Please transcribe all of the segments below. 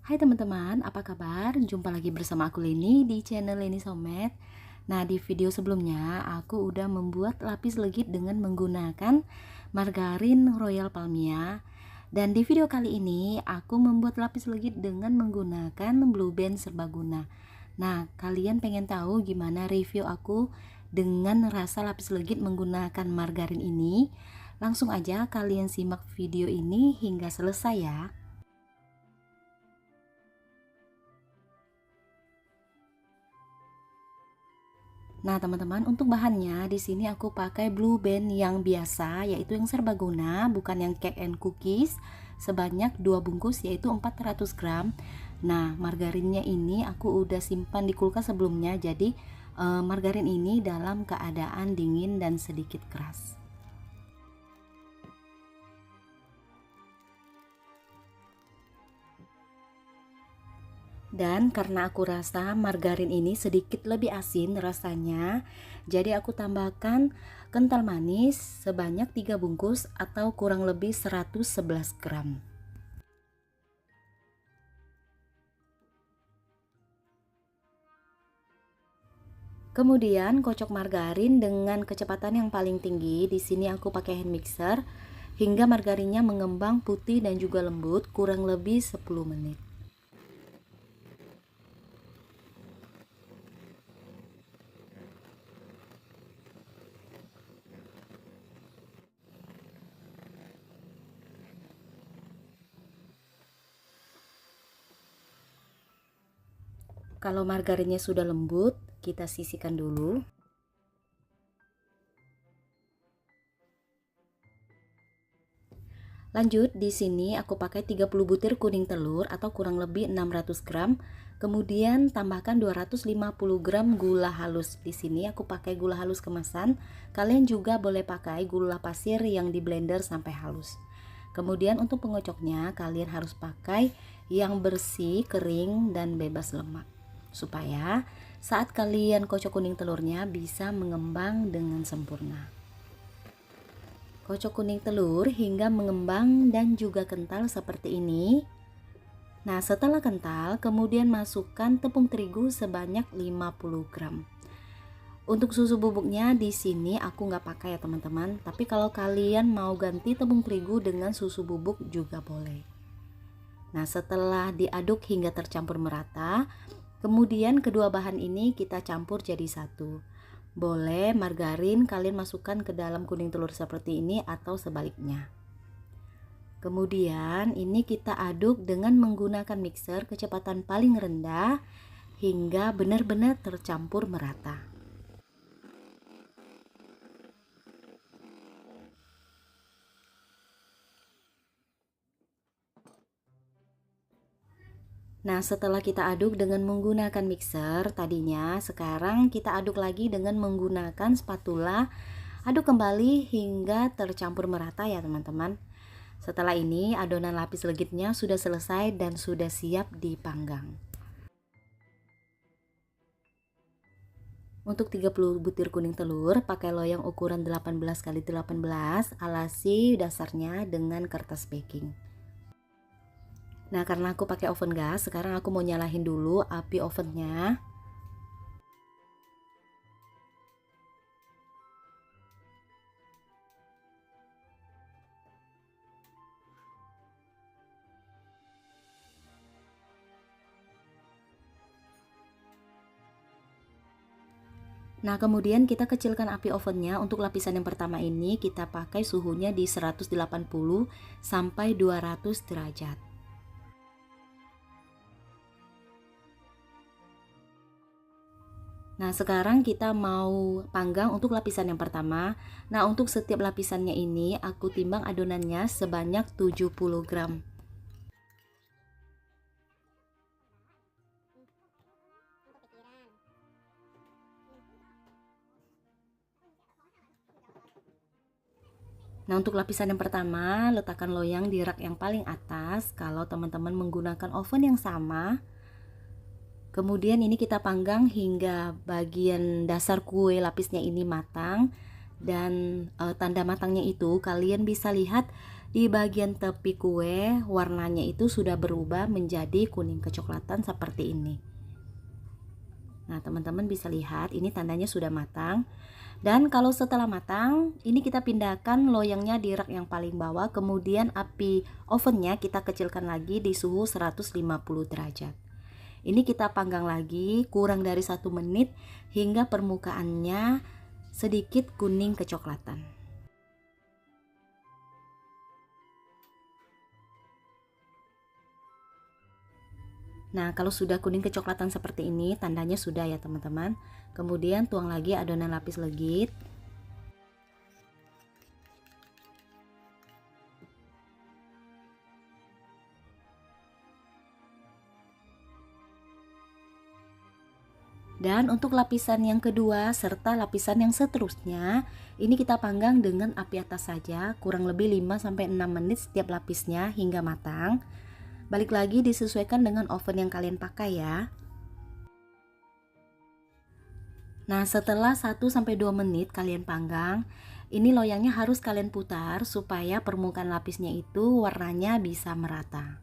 Hai teman-teman, apa kabar? Jumpa lagi bersama aku Leni di channel Leni Somet. Nah, di video sebelumnya aku udah membuat lapis legit dengan menggunakan margarin Royal Palmia. Dan di video kali ini aku membuat lapis legit dengan menggunakan Blue Band serbaguna. Nah, kalian pengen tahu gimana review aku dengan rasa lapis legit menggunakan margarin ini? Langsung aja kalian simak video ini hingga selesai ya. Nah, teman-teman, untuk bahannya di sini aku pakai Blue Band yang biasa, yaitu yang serbaguna, bukan yang cake and cookies, sebanyak 2 bungkus yaitu 400 gram. Nah, margarinnya ini aku udah simpan di kulkas sebelumnya, jadi margarin ini dalam keadaan dingin dan sedikit keras. Dan karena aku rasa margarin ini sedikit lebih asin rasanya, jadi aku tambahkan kental manis sebanyak 3 bungkus atau kurang lebih 111 gram. Kemudian kocok margarin dengan kecepatan yang paling tinggi. Di sini aku pakai hand mixer hingga margarinnya mengembang putih dan juga lembut kurang lebih 10 menit. Kalau margarinnya sudah lembut, kita sisihkan dulu. Lanjut, di sini aku pakai 30 butir kuning telur atau kurang lebih 600 gram. Kemudian tambahkan 250 gram gula halus. Di sini aku pakai gula halus kemasan. Kalian juga boleh pakai gula pasir yang di blender sampai halus. Kemudian untuk pengocoknya kalian harus pakai yang bersih, kering dan bebas lemak. Supaya saat kalian kocok kuning telurnya bisa mengembang dengan sempurna. Kocok kuning telur hingga mengembang dan juga kental seperti ini. Nah, setelah kental, kemudian masukkan tepung terigu sebanyak 50 gram. Untuk susu bubuknya di sini aku nggak pakai ya teman-teman. Tapi kalau kalian mau ganti tepung terigu dengan susu bubuk juga boleh. Nah, setelah diaduk hingga tercampur merata, kemudian kedua bahan ini kita campur jadi satu. Boleh margarin kalian masukkan ke dalam kuning telur seperti ini atau sebaliknya. Kemudian ini kita aduk dengan menggunakan mixer kecepatan paling rendah hingga benar-benar tercampur merata. Nah, setelah kita aduk dengan menggunakan mixer tadinya, sekarang kita aduk lagi dengan menggunakan spatula. Aduk kembali hingga tercampur merata ya teman-teman. Setelah ini adonan lapis legitnya sudah selesai dan sudah siap dipanggang. Untuk 30 butir kuning telur pakai loyang ukuran 18 x 18, alasi dasarnya dengan kertas baking. Nah, karena aku pakai oven gas, sekarang aku mau nyalahin dulu api ovennya. Nah, kemudian kita kecilkan api ovennya. Untuk lapisan yang pertama ini kita pakai suhunya di 180 sampai 200 derajat. Nah, sekarang kita mau panggang untuk lapisan yang pertama. Nah, untuk setiap lapisannya ini aku timbang adonannya sebanyak 70 gram. Nah, untuk lapisan yang pertama, letakkan loyang di rak yang paling atas. Kalau teman-teman menggunakan oven yang sama, kemudian ini kita panggang hingga bagian dasar kue lapisnya ini matang. Dan tanda matangnya itu kalian bisa lihat Di bagian tepi kue warnanya itu sudah berubah menjadi kuning kecoklatan seperti ini. Nah, teman-teman bisa lihat ini tandanya sudah matang. Dan kalau setelah matang, ini kita pindahkan loyangnya di rak yang paling bawah, kemudian api ovennya kita kecilkan lagi di suhu 150 derajat. Ini kita panggang lagi kurang dari 1 menit hingga permukaannya sedikit kuning kecoklatan. Nah, kalau sudah kuning kecoklatan seperti ini, tandanya sudah ya teman-teman. Kemudian tuang lagi adonan lapis legit. Dan untuk lapisan yang kedua serta lapisan yang seterusnya, ini kita panggang dengan api atas saja, kurang lebih 5-6 menit setiap lapisnya hingga matang. Balik lagi disesuaikan dengan oven yang kalian pakai ya. Nah, setelah 1-2 menit kalian panggang, ini loyangnya harus kalian putar supaya permukaan lapisnya itu warnanya bisa merata.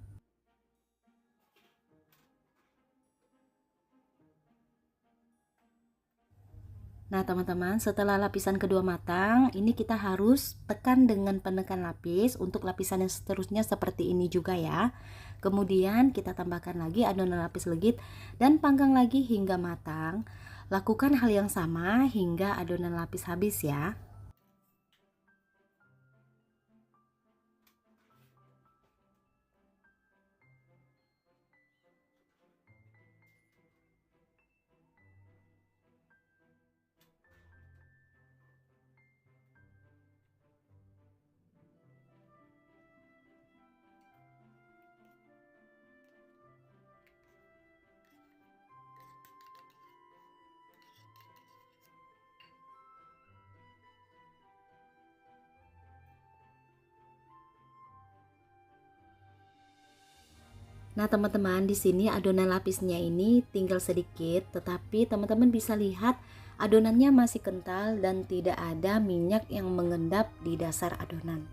Nah, teman-teman, setelah lapisan kedua matang, ini kita harus tekan dengan penekan lapis untuk lapisan yang seterusnya seperti ini juga ya. Kemudian kita tambahkan lagi adonan lapis legit dan panggang lagi hingga matang. Lakukan hal yang sama hingga adonan lapis habis ya. Nah, teman-teman, di sini adonan lapisnya ini tinggal sedikit, tetapi teman-teman bisa lihat adonannya masih kental dan tidak ada minyak yang mengendap di dasar adonan.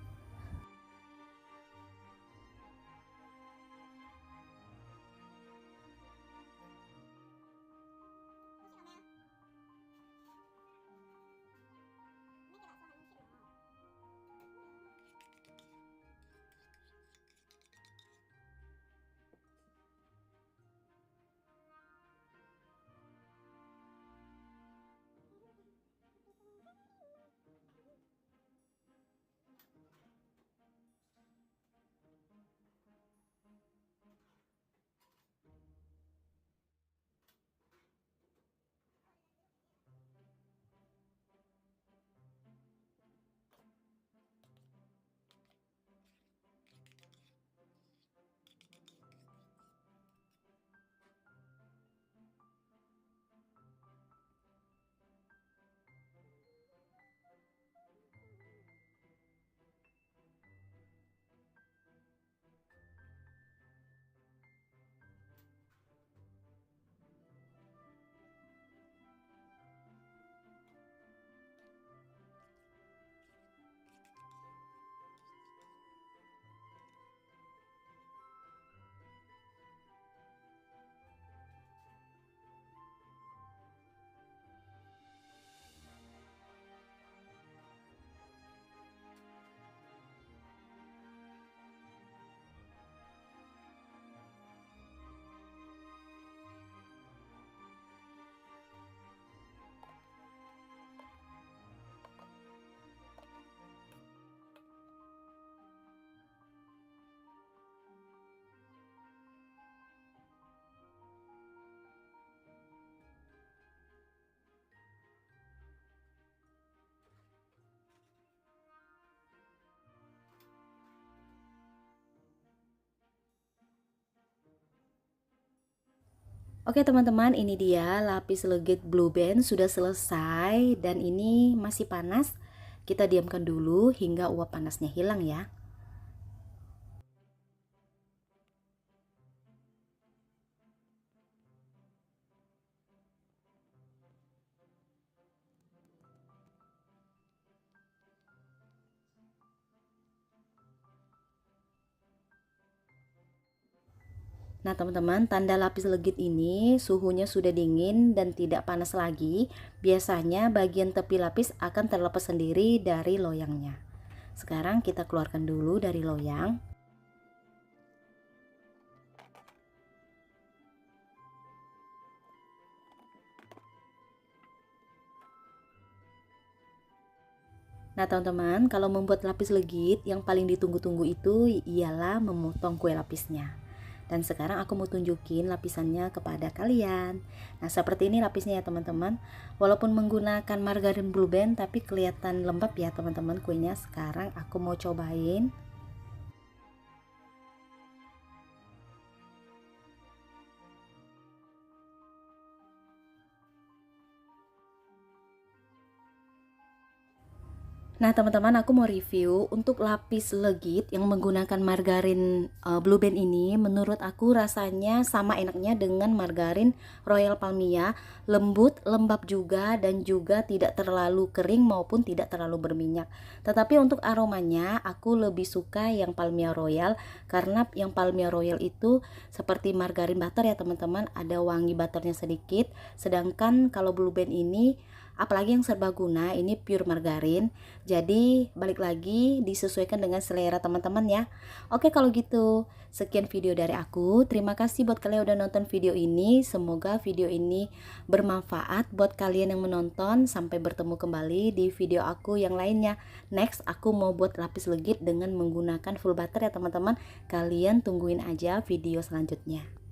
Oke teman-teman, ini dia lapis legit Blue Band sudah selesai dan ini masih panas. Kita diamkan dulu hingga uap panasnya hilang ya. Nah teman-teman, tanda lapis legit ini suhunya sudah dingin dan tidak panas lagi. Biasanya bagian tepi lapis akan terlepas sendiri dari loyangnya. Sekarang kita keluarkan dulu dari loyang. Nah teman-teman, kalau membuat lapis legit yang paling ditunggu-tunggu itu ialah memotong kue lapisnya. Dan sekarang aku mau tunjukin lapisannya kepada kalian. Nah seperti ini lapisnya ya teman-teman. Walaupun menggunakan margarin Blue Band tapi kelihatan lembab ya teman-teman kuenya. Sekarang aku mau cobain. Nah teman-teman, aku mau review untuk lapis legit yang menggunakan margarin Blue Band ini. Menurut aku rasanya sama enaknya dengan margarin Royal Palmia, lembut, lembab juga, dan juga tidak terlalu kering maupun tidak terlalu berminyak. Tetapi untuk aromanya aku lebih suka yang Palmia Royal, karena yang Palmia Royal itu seperti margarin butter ya teman-teman, ada wangi butternya sedikit. Sedangkan kalau Blue Band ini, apalagi yang serbaguna, ini pure margarin. Jadi balik lagi disesuaikan dengan selera teman-teman ya. Oke kalau gitu, sekian video dari aku. Terima kasih buat kalian yang udah nonton video ini. Semoga video ini bermanfaat buat kalian yang menonton. Sampai bertemu kembali di video aku yang lainnya. Next aku mau buat lapis legit dengan menggunakan full butter ya teman-teman. Kalian tungguin aja video selanjutnya.